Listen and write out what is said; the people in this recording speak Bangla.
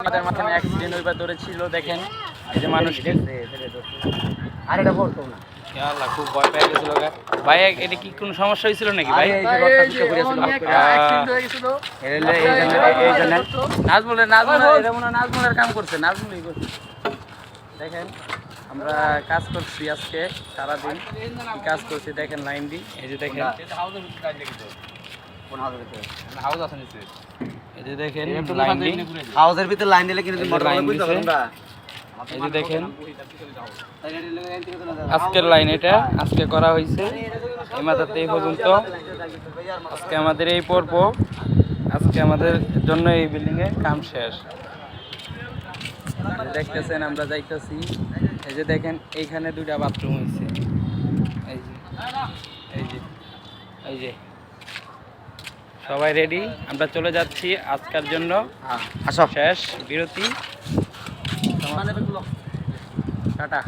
আমাদের মাথায় অ্যাক্সিডেন্ট হইবার ধরেছিল দেখেন এই যে মানুষ আর এটা বলতো না আল্লাহ খুব ভয় পেয়ে গেছিল ভাই এটা কি কোনো সমস্যা হয়েছিল নাকি ভাই নাজমুলের কাম করছে নাজমুলই করছে দেখেন আমরা কাজ করছি আজকে সারাদিন কি কাজ করছি দেখেন লাইন দি এই যে দেখেন হাউস আছে নিচে এই যে দেখেন লাইন দি হাউসের ভিতর লাইন দিলে কিন্তু মোটর লাইন বুঝতে দিছে। তোমরা এই যে দেখেন আজকের লাইন এটা আজকে করা হয়েছে এই মাথাতে এই পর্যন্ত আজকে আমাদের এই পর্ব আজকে আমাদের জন্য এই বিল্ডিং এ কাম শেষ দেখতেছেন আমরা যাইতেছি এই যে দেখেন এইখানে দুইটা বাথরুম হয়েছে এই যে এই যে এই যে সবাই রেডি আমরা চলে যাচ্ছি আজকের জন্য আসো শেষ বিরতি টাটা।